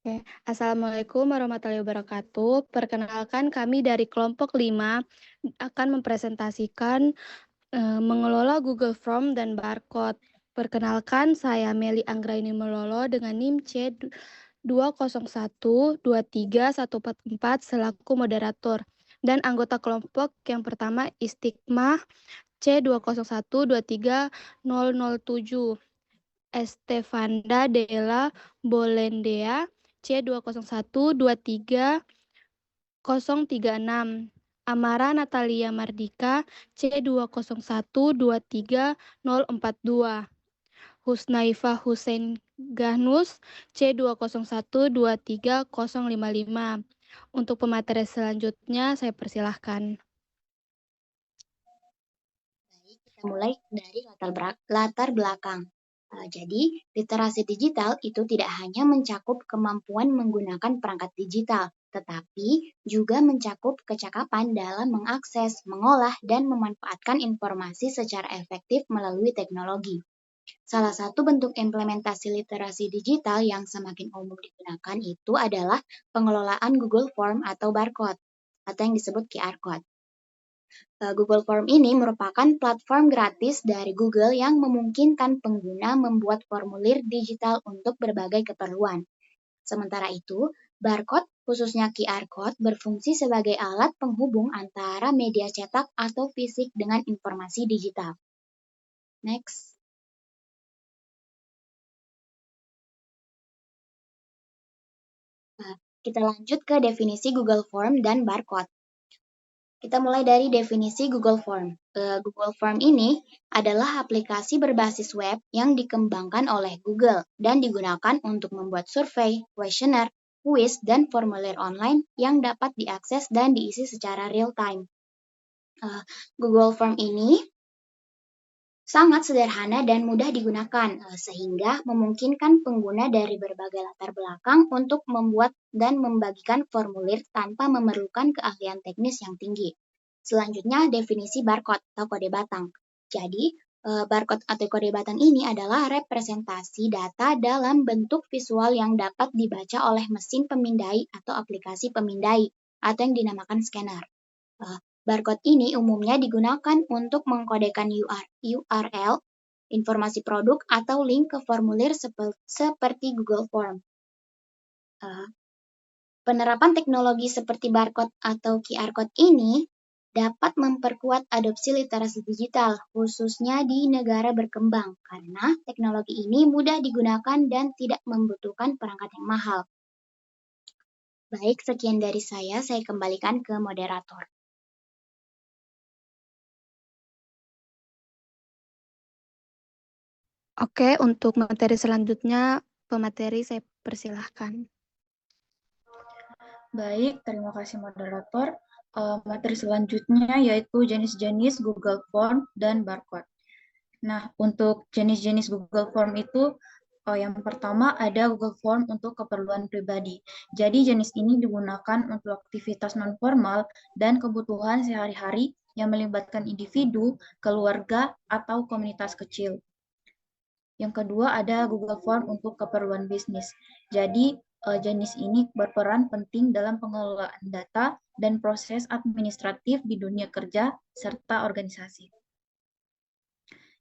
Oke, Assalamualaikum warahmatullahi wabarakatuh. Perkenalkan kami dari kelompok 5 akan mempresentasikan mengelola Google Form dan barcode. Perkenalkan, saya Meli Anggraini Melolo dengan NIM C2012314 selaku moderator. Dan anggota kelompok yang pertama Istiqmah C2012307. Estefanda Della Bolendea C2012336. Amara Natalia Mardika C2012342. Husnaifa Hussein Gahnus C2012355. Untuk pemateri selanjutnya saya persilahkan. Baik, kita mulai dari latar belakang. Jadi, literasi digital itu tidak hanya mencakup kemampuan menggunakan perangkat digital, tetapi juga mencakup kecakapan dalam mengakses, mengolah, dan memanfaatkan informasi secara efektif melalui teknologi. Salah satu bentuk implementasi literasi digital yang semakin umum digunakan itu adalah pengelolaan Google Form atau barcode, atau yang disebut QR Code. Google Form ini merupakan platform gratis dari Google yang memungkinkan pengguna membuat formulir digital untuk berbagai keperluan. Sementara itu, barcode, khususnya QR Code, berfungsi sebagai alat penghubung antara media cetak atau fisik dengan informasi digital. Next. Kita lanjut ke definisi Google Form dan barcode. Kita mulai dari definisi Google Form. Google Form ini adalah aplikasi berbasis web yang dikembangkan oleh Google dan digunakan untuk membuat survei, kuesioner, kuis, dan formulir online yang dapat diakses dan diisi secara real-time. Google Form ini sangat sederhana dan mudah digunakan, sehingga memungkinkan pengguna dari berbagai latar belakang untuk membuat dan membagikan formulir tanpa memerlukan keahlian teknis yang tinggi. Selanjutnya, definisi barcode atau kode batang. Jadi, barcode atau kode batang ini adalah representasi data dalam bentuk visual yang dapat dibaca oleh mesin pemindai atau aplikasi pemindai, atau yang dinamakan scanner. Barcode ini umumnya digunakan untuk mengkodekan URL, informasi produk, atau link ke formulir seperti Google Form. Penerapan teknologi seperti barcode atau QR Code ini dapat memperkuat adopsi literasi digital, khususnya di negara berkembang, karena teknologi ini mudah digunakan dan tidak membutuhkan perangkat yang mahal. Baik, sekian dari saya kembalikan ke moderator. Oke, untuk materi selanjutnya, pemateri saya persilahkan. Baik, terima kasih moderator. Materi selanjutnya yaitu jenis-jenis Google Form dan barcode. Nah, untuk jenis-jenis Google Form itu yang pertama ada Google Form untuk keperluan pribadi. Jadi jenis ini digunakan untuk aktivitas non-formal dan kebutuhan sehari-hari yang melibatkan individu, keluarga, atau komunitas kecil. Yang kedua ada Google Form untuk keperluan bisnis. Jadi jenis ini berperan penting dalam pengelolaan data dan proses administratif di dunia kerja serta organisasi.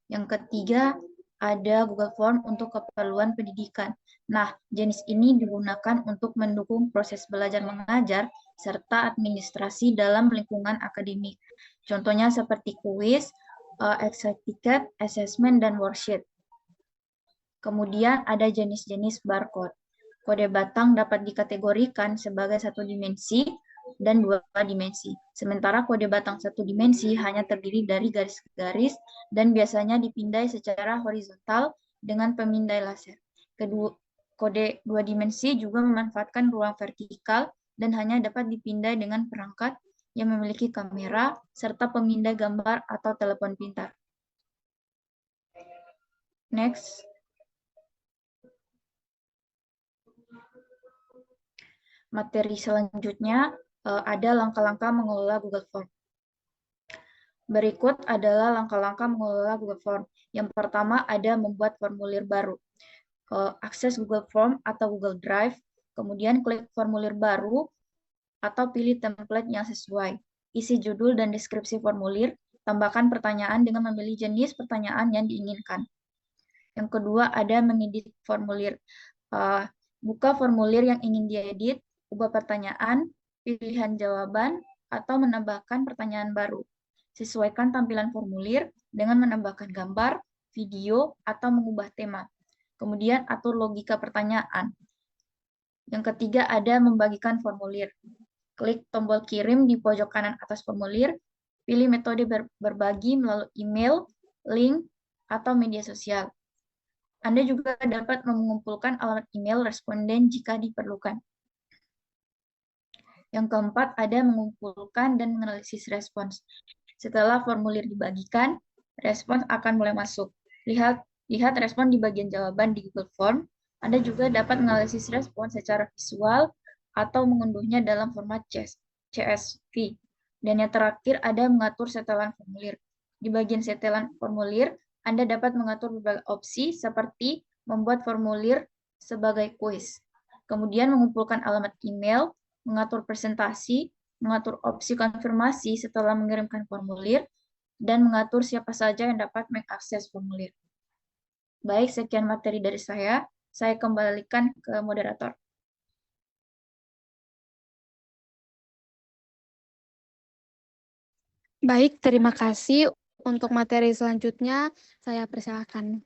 Yang ketiga ada Google Form untuk keperluan pendidikan. Nah, jenis ini digunakan untuk mendukung proses belajar mengajar serta administrasi dalam lingkungan akademik. Contohnya seperti kuis, exam ticket, assessment, dan worksheet. Kemudian ada jenis-jenis barcode. Kode batang dapat dikategorikan sebagai satu dimensi dan dua dimensi. Sementara kode batang satu dimensi hanya terdiri dari garis-garis dan biasanya dipindai secara horizontal dengan pemindai laser. Kode dua dimensi juga memanfaatkan ruang vertikal dan hanya dapat dipindai dengan perangkat yang memiliki kamera serta pemindai gambar atau telepon pintar. Next. Materi selanjutnya ada langkah-langkah mengelola Google Form. Berikut adalah langkah-langkah mengelola Google Form. Yang pertama ada membuat formulir baru. Akses Google Form atau Google Drive Kemudian klik formulir baru atau pilih template yang sesuai. Isi judul dan deskripsi formulir, tambahkan pertanyaan dengan memilih jenis pertanyaan yang diinginkan. Yang kedua ada mengedit formulir. Buka formulir yang ingin diedit, ubah pertanyaan, pilihan jawaban, atau menambahkan pertanyaan baru. Sesuaikan tampilan formulir dengan menambahkan gambar, video, atau mengubah tema. Kemudian atur logika pertanyaan. Yang ketiga ada membagikan formulir. Klik tombol kirim di pojok kanan atas formulir, pilih metode berbagi melalui email, link, atau media sosial. Anda juga dapat mengumpulkan alamat email responden jika diperlukan. Yang keempat, ada mengumpulkan dan menganalisis respons. Setelah formulir dibagikan, respons akan mulai masuk. Lihat respon di bagian jawaban di Google Form. Anda juga dapat menganalisis respons secara visual atau mengunduhnya dalam format CSV. Dan yang terakhir, ada mengatur setelan formulir. Di bagian setelan formulir, Anda dapat mengatur beberapa opsi seperti membuat formulir sebagai kuis, kemudian mengumpulkan alamat email, mengatur presentasi, mengatur opsi konfirmasi setelah mengirimkan formulir, dan mengatur siapa saja yang dapat mengakses formulir. Baik, sekian materi dari saya. Saya kembalikan ke moderator. Baik, terima kasih. Untuk materi selanjutnya, saya persilakan.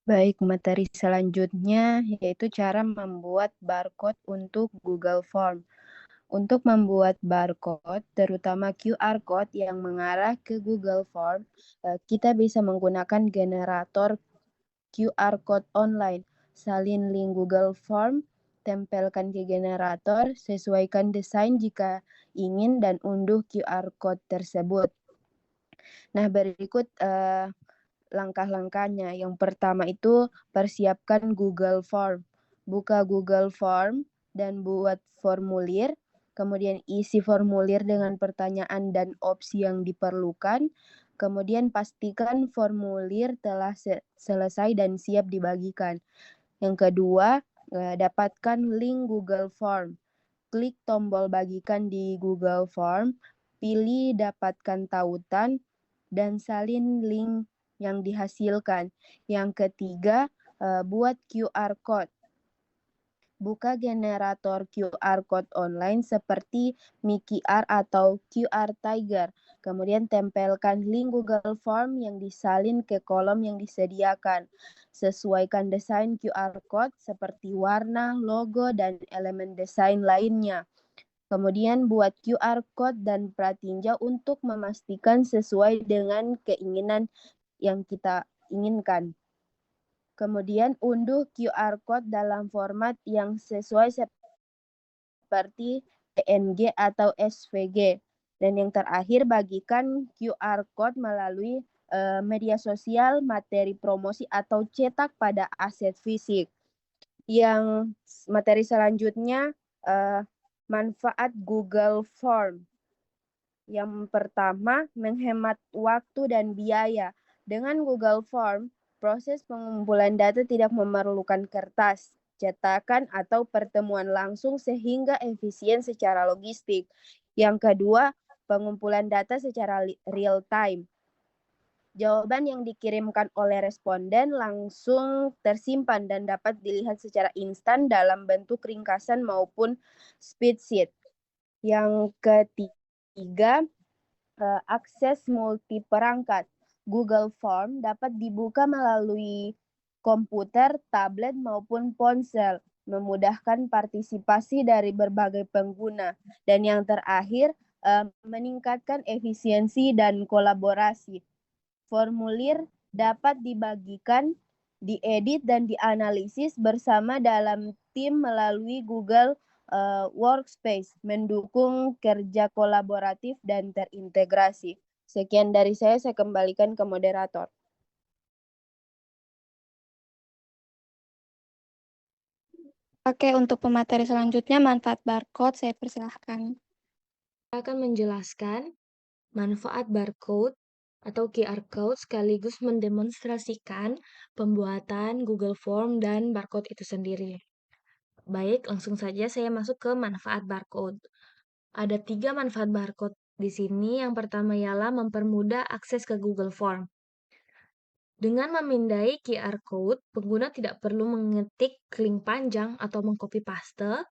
Baik, materi selanjutnya yaitu cara membuat barcode untuk Google Form. Untuk membuat barcode, terutama QR code yang mengarah ke Google Form, kita bisa menggunakan generator QR code online. Salin link Google Form, tempelkan ke generator, sesuaikan desain jika ingin, dan unduh QR code tersebut. Nah, berikut langkah-langkahnya. Yang pertama itu persiapkan Google Form. Buka Google Form dan buat formulir. Kemudian isi formulir dengan pertanyaan dan opsi yang diperlukan. Kemudian pastikan formulir telah selesai dan siap dibagikan. Yang kedua, dapatkan link Google Form. Klik tombol bagikan di Google Form, pilih dapatkan tautan, dan salin link yang dihasilkan. Yang ketiga, buat QR code. Buka generator QR code online seperti Mickey-R atau QR Tiger. Kemudian tempelkan link Google Form yang disalin ke kolom yang disediakan. Sesuaikan desain QR code seperti warna, logo, dan elemen desain lainnya. Kemudian buat QR code dan pratinja untuk memastikan sesuai dengan keinginan yang kita inginkan. Kemudian unduh QR code dalam format yang sesuai seperti PNG atau SVG. Dan yang terakhir, bagikan QR code melalui media sosial, materi promosi, atau cetak pada aset fisik. Yang materi selanjutnya, manfaat Google Form. Yang pertama, menghemat waktu dan biaya. Dengan Google Form, proses pengumpulan data tidak memerlukan kertas, cetakan, atau pertemuan langsung sehingga efisien secara logistik. Yang kedua, pengumpulan data secara real time. Jawaban yang dikirimkan oleh responden langsung tersimpan dan dapat dilihat secara instan dalam bentuk ringkasan maupun spreadsheet. Yang ketiga, akses multi perangkat. Google Form dapat dibuka melalui komputer, tablet, maupun ponsel, memudahkan partisipasi dari berbagai pengguna. Dan yang terakhir, meningkatkan efisiensi dan kolaborasi. Formulir dapat dibagikan, diedit, dan dianalisis bersama dalam tim melalui Google Workspace, mendukung kerja kolaboratif dan terintegrasi. Sekian dari saya kembalikan ke moderator. Oke, untuk pemateri selanjutnya, manfaat barcode, saya persilahkan. Saya akan menjelaskan manfaat barcode atau QR Code sekaligus mendemonstrasikan pembuatan Google Form dan barcode itu sendiri. Baik, langsung saja saya masuk ke manfaat barcode. Ada 3 manfaat barcode di sini. Yang pertama ialah mempermudah akses ke Google Form. Dengan memindai QR Code, pengguna tidak perlu mengetik link panjang atau mengcopy paste,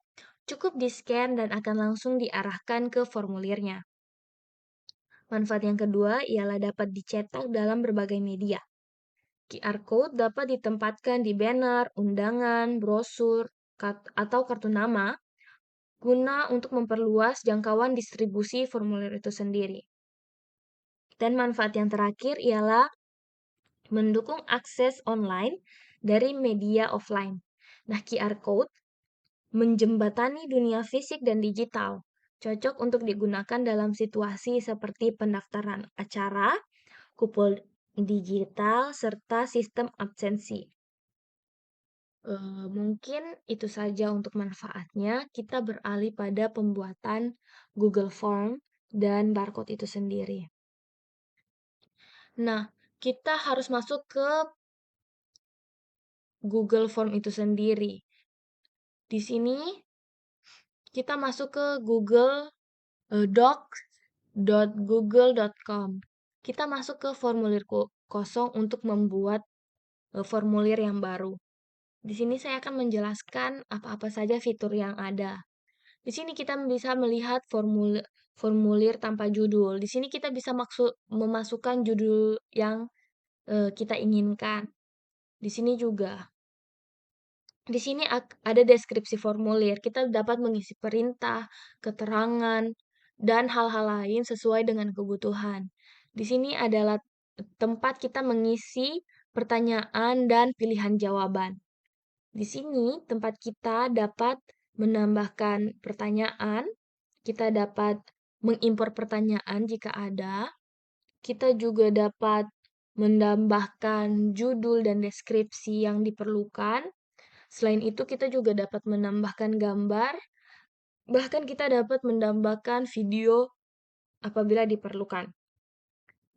cukup di-scan dan akan langsung diarahkan ke formulirnya. Manfaat yang kedua ialah dapat dicetak dalam berbagai media. QR Code dapat ditempatkan di banner, undangan, brosur, atau kartu nama, guna untuk memperluas jangkauan distribusi formulir itu sendiri. Dan manfaat yang terakhir ialah mendukung akses online dari media offline. Nah, QR Code menjembatani dunia fisik dan digital, cocok untuk digunakan dalam situasi seperti pendaftaran acara, kupon digital, serta sistem absensi. Mungkin itu saja untuk manfaatnya. Kita beralih pada pembuatan Google Form dan barcode itu sendiri. Nah, kita harus masuk ke Google Form itu sendiri. Di sini kita masuk ke Google docs.google.com. Kita masuk ke formulir kosong untuk membuat formulir yang baru. Di sini saya akan menjelaskan apa-apa saja fitur yang ada. Di sini kita bisa melihat formulir tanpa judul. Di sini kita bisa memasukkan judul yang kita inginkan. Di sini juga. Di sini ada deskripsi formulir. Kita dapat mengisi perintah, keterangan, dan hal-hal lain sesuai dengan kebutuhan. Di sini adalah tempat kita mengisi pertanyaan dan pilihan jawaban. Di sini tempat kita dapat menambahkan pertanyaan, kita dapat mengimpor pertanyaan jika ada, kita juga dapat menambahkan judul dan deskripsi yang diperlukan. Selain itu, kita juga dapat menambahkan gambar, bahkan kita dapat menambahkan video apabila diperlukan.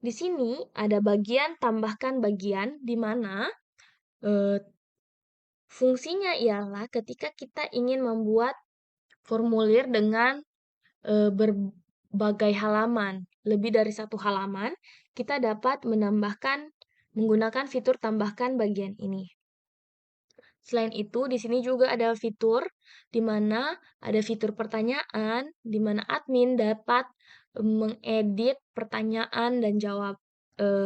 Di sini ada bagian tambahkan bagian di mana fungsinya ialah ketika kita ingin membuat formulir dengan berbagai halaman, lebih dari 1 halaman, kita dapat menambahkan menggunakan fitur tambahkan bagian ini. Selain itu, di sini juga ada fitur di mana ada fitur pertanyaan, di mana admin dapat mengedit pertanyaan dan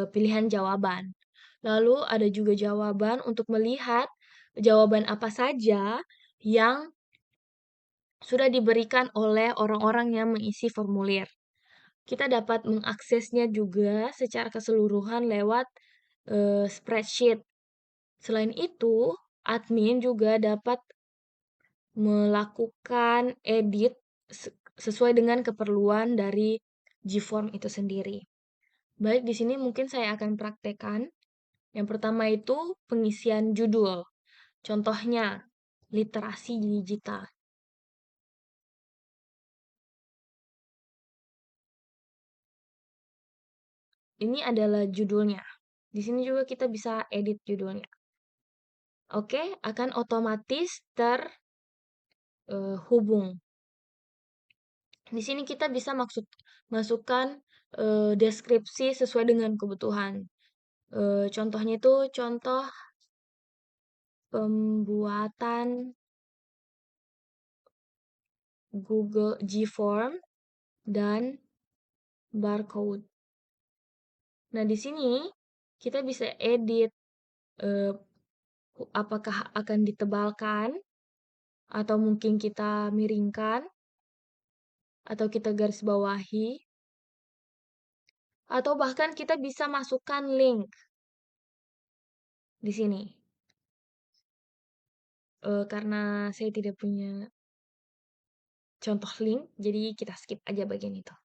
pilihan jawaban. Lalu ada juga jawaban untuk melihat jawaban apa saja yang sudah diberikan oleh orang-orang yang mengisi formulir. Kita dapat mengaksesnya juga secara keseluruhan lewat spreadsheet. Selain itu, admin juga dapat melakukan edit sesuai dengan keperluan dari Gform itu sendiri. Baik, di sini mungkin saya akan praktekkan. Yang pertama itu pengisian judul. Contohnya, literasi digital. Ini adalah judulnya. Di sini juga kita bisa edit judulnya. Oke, akan otomatis terhubung. Di sini kita bisa masukkan deskripsi sesuai dengan kebutuhan. Contohnya itu contoh pembuatan Google Gform dan barcode. Nah, di sini kita bisa edit apakah akan ditebalkan atau mungkin kita miringkan atau kita garis bawahi atau bahkan kita bisa masukkan link di sini. Karena saya tidak punya contoh link, jadi kita skip aja bagian itu.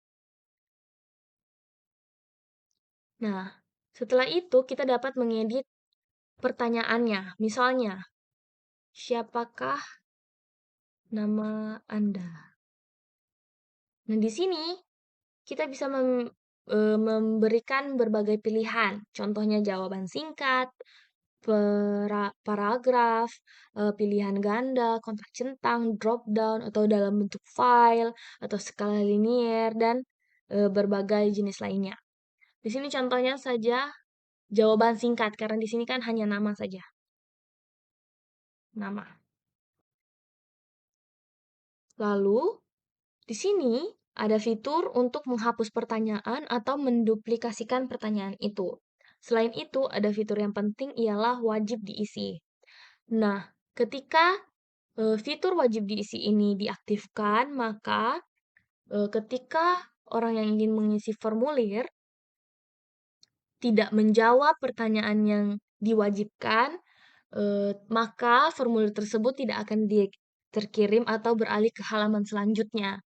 Nah, setelah itu kita dapat mengedit pertanyaannya. Misalnya, siapakah nama Anda? Nah, di sini kita bisa memberikan berbagai pilihan. Contohnya jawaban singkat, paragraf, pilihan ganda, kontak centang, drop down, atau dalam bentuk file, atau skala linier, dan berbagai jenis lainnya. Di sini contohnya saja jawaban singkat, karena di sini kan hanya nama saja. Nama. Lalu, di sini ada fitur untuk menghapus pertanyaan atau menduplikasikan pertanyaan itu. Selain itu, ada fitur yang penting ialah wajib diisi. Nah, ketika fitur wajib diisi ini diaktifkan, maka ketika orang yang ingin mengisi formulir tidak menjawab pertanyaan yang diwajibkan, maka formulir tersebut tidak akan terkirim atau beralih ke halaman selanjutnya.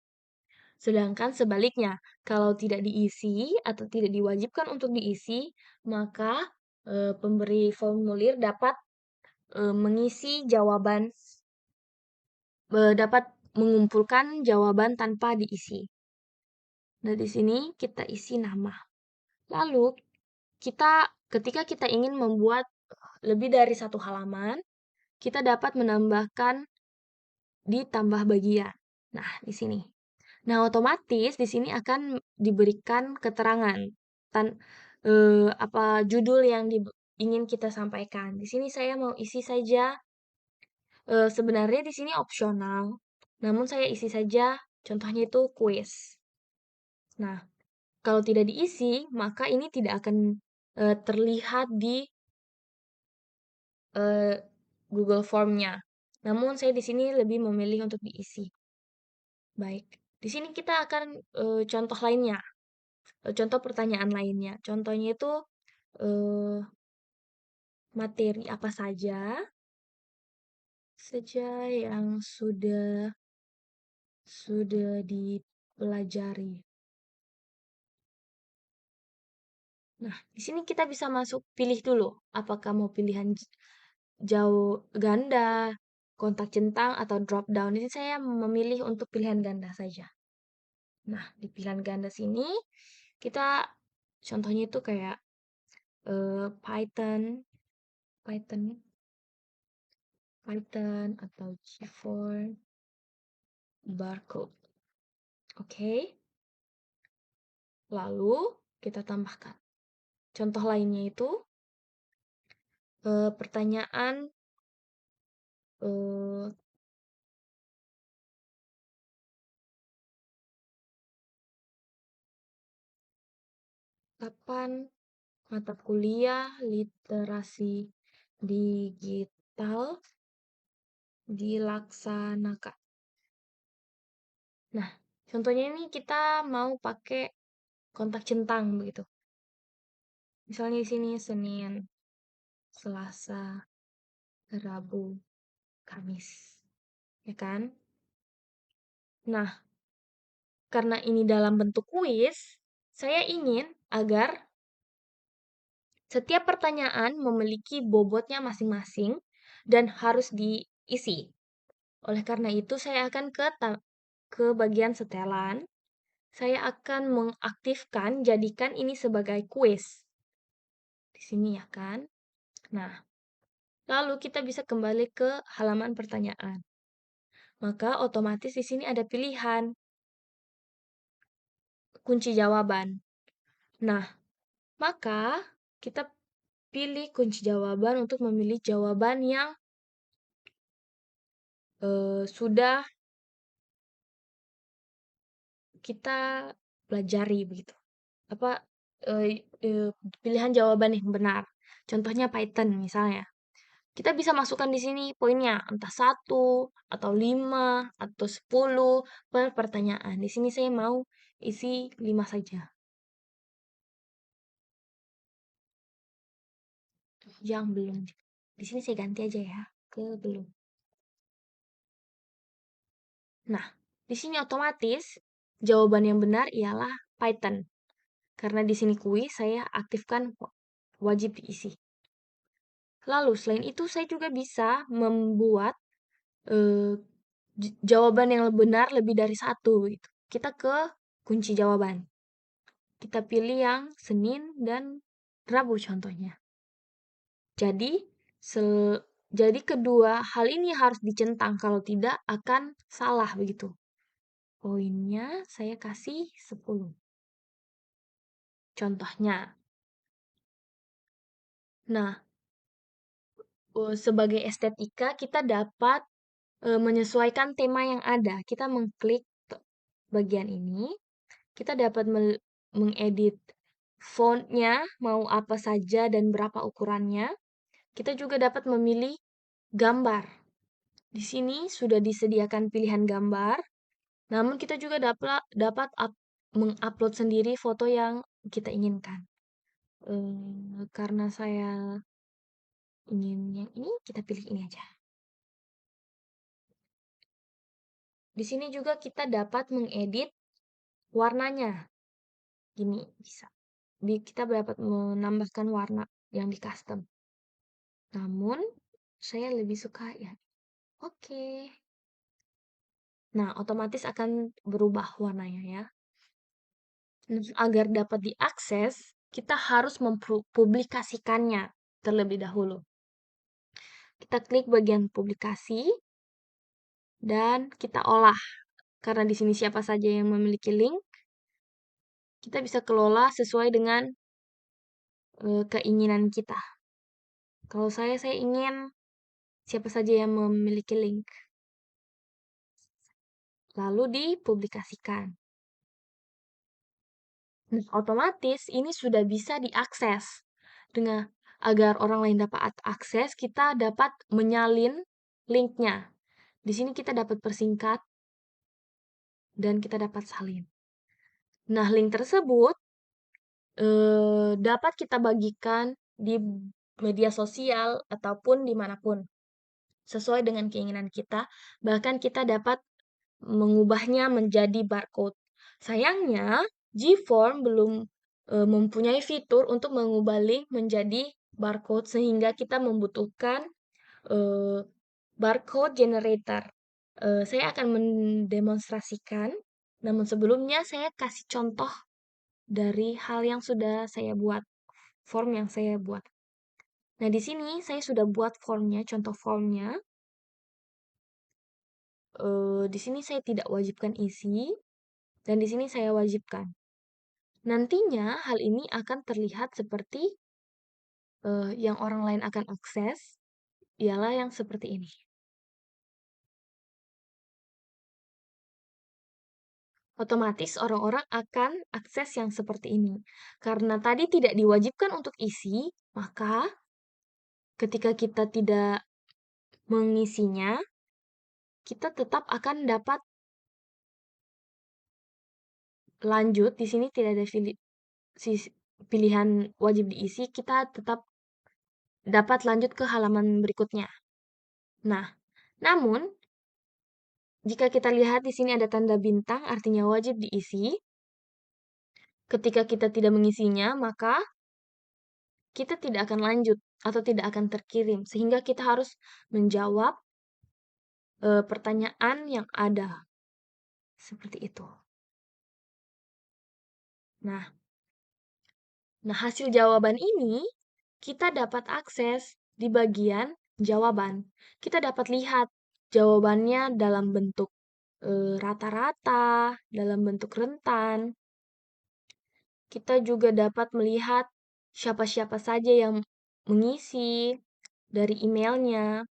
Sedangkan sebaliknya, kalau tidak diisi atau tidak diwajibkan untuk diisi, maka pemberi formulir dapat mengisi jawaban, dapat mengumpulkan jawaban tanpa diisi. Nah, di sini kita isi nama. Lalu, ketika kita ingin membuat lebih dari satu halaman, kita dapat menambahkan di tambah bagian. Nah, di sini. Nah, otomatis di sini akan diberikan keterangan apa judul yang ingin kita sampaikan. Di sini saya mau isi saja. Sebenarnya di sini opsional, namun saya isi saja. Contohnya itu kuis. Nah, kalau tidak diisi, maka ini tidak akan terlihat di Google Form-nya. Namun saya di sini lebih memilih untuk diisi. Baik, di sini kita akan contoh lainnya, contoh pertanyaan lainnya. Contohnya itu materi apa saja yang sudah dipelajari. Nah, di sini kita bisa pilih dulu apakah mau pilihan jauh ganda, kontak centang, atau drop down. Ini saya memilih untuk pilihan ganda saja. Nah, di pilihan ganda sini kita contohnya itu kayak Python atau G4 barcode. Oke. Lalu kita tambahkan. Contoh lainnya itu pertanyaan kapan mata kuliah literasi digital dilaksanakan. Nah, contohnya ini kita mau pakai kontak centang begitu. Misalnya di sini Senin, Selasa, Rabu, Kamis. Ya kan? Nah, karena ini dalam bentuk kuis, saya ingin agar setiap pertanyaan memiliki bobotnya masing-masing dan harus diisi. Oleh karena itu, saya akan ke bagian setelan. Saya akan mengaktifkan, jadikan ini sebagai kuis. Di sini ya kan? Nah, lalu kita bisa kembali ke halaman pertanyaan. Maka otomatis di sini ada pilihan kunci jawaban. Nah, maka kita pilih kunci jawaban untuk memilih jawaban yang sudah kita pelajari begitu. Apa pilihan jawaban yang benar. Contohnya Python misalnya. Kita bisa masukkan di sini poinnya, entah 1 atau 5 atau 10 per pertanyaan. Di sini saya mau isi 5 saja. Yang belum. Di sini saya ganti aja ya ke belum. Nah, di sini otomatis jawaban yang benar ialah Python. Karena di sini kuis saya aktifkan wajib diisi. Lalu selain itu saya juga bisa membuat jawaban yang benar lebih dari 1 gitu. Kita ke kunci jawaban. kita pilih yang Senin dan Rabu contohnya. Jadi, jadi kedua hal ini harus dicentang, kalau tidak akan salah begitu. Poinnya saya kasih 10. Contohnya. Nah, sebagai estetika kita dapat menyesuaikan tema yang ada. Kita mengklik bagian ini, kita dapat mengedit fontnya, mau apa saja dan berapa ukurannya. Kita juga dapat memilih gambar. Di sini sudah disediakan pilihan gambar, namun kita juga dapat mengupload sendiri foto yang kita inginkan. Karena saya ingin yang ini, kita pilih ini aja. Di sini juga kita dapat mengedit warnanya. Gini bisa. Kita dapat menambahkan warna yang di custom. Namun, saya lebih suka ya. Oke. Nah, otomatis akan berubah warnanya ya. Agar dapat diakses, kita harus mempublikasikannya terlebih dahulu. Kita klik bagian publikasi dan kita olah. Karena di sini siapa saja yang memiliki link, kita bisa kelola sesuai dengan keinginan kita. Kalau saya ingin siapa saja yang memiliki link. Lalu dipublikasikan. Nah, otomatis ini sudah bisa diakses. Agar orang lain dapat akses, kita dapat menyalin linknya. Di sini kita dapat persingkat dan kita dapat salin. Nah, link tersebut dapat kita bagikan di media sosial ataupun dimanapun. Sesuai dengan keinginan kita, bahkan kita dapat mengubahnya menjadi barcode. Sayangnya, Gform belum mempunyai fitur untuk mengubah link menjadi barcode, sehingga kita membutuhkan barcode generator. Saya akan mendemonstrasikan, namun sebelumnya saya kasih contoh dari hal yang sudah saya buat, form yang saya buat. Nah, di sini saya sudah buat formnya, contoh formnya. Di sini saya tidak wajibkan isi, dan di sini saya wajibkan. Nantinya hal ini akan terlihat seperti yang orang lain akan akses, ialah yang seperti ini. Otomatis orang-orang akan akses yang seperti ini. Karena tadi tidak diwajibkan untuk isi, maka ketika kita tidak mengisinya, kita tetap akan dapat lanjut. Di sini tidak ada pilihan wajib diisi, kita tetap dapat lanjut ke halaman berikutnya. Nah, namun jika kita lihat di sini ada tanda bintang, artinya wajib diisi. Ketika kita tidak mengisinya, maka kita tidak akan lanjut atau tidak akan terkirim, sehingga kita harus menjawab pertanyaan yang ada. Seperti itu. Nah, hasil jawaban ini kita dapat akses di bagian jawaban. Kita dapat lihat jawabannya dalam bentuk rata-rata, dalam bentuk rentan. Kita juga dapat melihat siapa-siapa saja yang mengisi dari emailnya,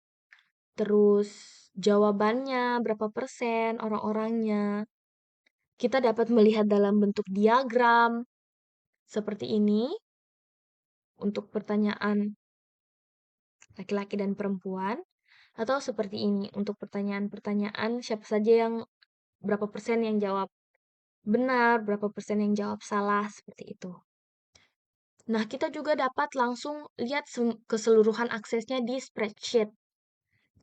terus jawabannya, berapa persen orang-orangnya. Kita dapat melihat dalam bentuk diagram, seperti ini, untuk pertanyaan laki-laki dan perempuan, atau seperti ini, untuk pertanyaan-pertanyaan siapa saja yang berapa persen yang jawab benar, berapa persen yang jawab salah, seperti itu. Nah, kita juga dapat langsung lihat keseluruhan aksesnya di spreadsheet.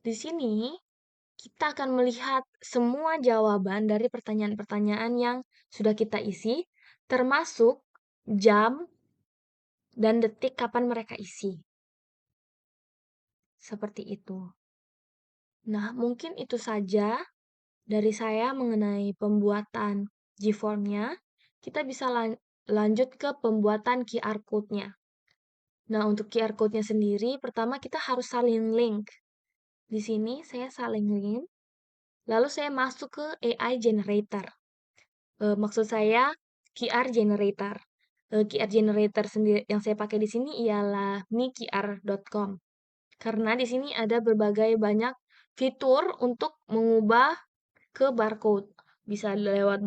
Di sini, kita akan melihat semua jawaban dari pertanyaan-pertanyaan yang sudah kita isi, termasuk jam dan detik kapan mereka isi. Seperti itu. Nah, mungkin itu saja dari saya mengenai pembuatan Gform-nya. Kita bisa lanjut ke pembuatan QR Code-nya. Nah, untuk QR Code-nya sendiri, pertama kita harus salin link. Di sini saya salin link, lalu saya masuk ke AI Generator. Maksud saya QR Generator. QR Generator sendiri yang saya pakai di sini ialah miqr.com. Karena di sini ada berbagai banyak fitur untuk mengubah ke barcode. Bisa lewat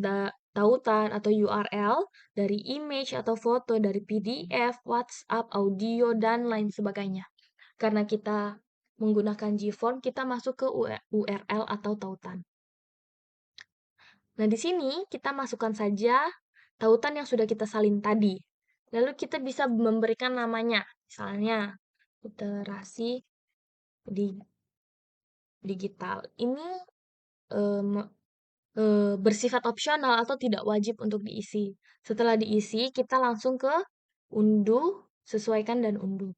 tautan atau URL, dari image atau foto, dari PDF, WhatsApp, audio, dan lain sebagainya. Karena kita menggunakan GForm, kita masuk ke URL atau tautan. Nah, di sini kita masukkan saja tautan yang sudah kita salin tadi. Lalu kita bisa memberikan namanya, misalnya literasi digital. Ini bersifat opsional atau tidak wajib untuk diisi. Setelah diisi, kita langsung ke unduh, sesuaikan, dan unduh.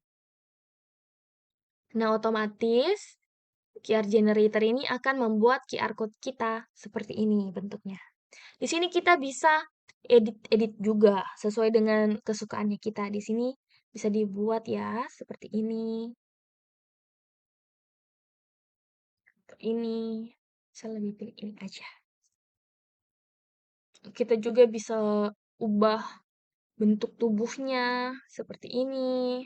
Nah, otomatis QR Generator ini akan membuat QR Code kita seperti ini bentuknya. Di sini kita bisa edit juga sesuai dengan kesukaannya kita. Di sini bisa dibuat ya seperti ini. Ini saya lebih pilih ini aja. Kita juga bisa ubah bentuk tubuhnya seperti ini.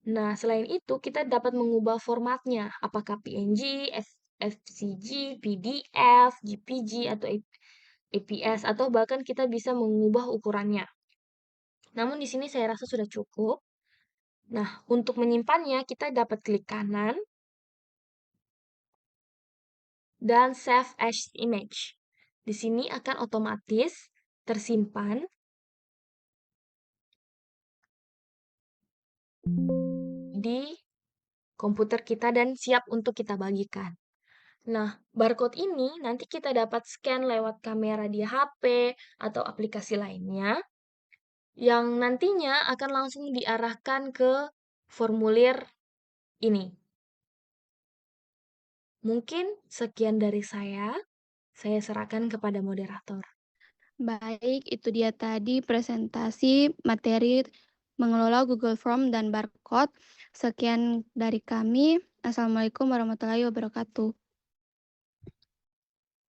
Nah, selain itu kita dapat mengubah formatnya, apakah PNG, FCG, PDF, JPG, atau APS, atau bahkan kita bisa mengubah ukurannya. Namun di sini saya rasa sudah cukup. Nah, untuk menyimpannya kita dapat klik kanan dan Save as Image. Di sini akan otomatis tersimpan di komputer kita dan siap untuk kita bagikan. Nah, barcode ini nanti kita dapat scan lewat kamera di HP atau aplikasi lainnya yang nantinya akan langsung diarahkan ke formulir ini. Mungkin sekian dari saya serahkan kepada moderator. Baik, itu dia tadi presentasi materi mengelola Google Form dan barcode. Sekian dari kami. Assalamualaikum warahmatullahi wabarakatuh.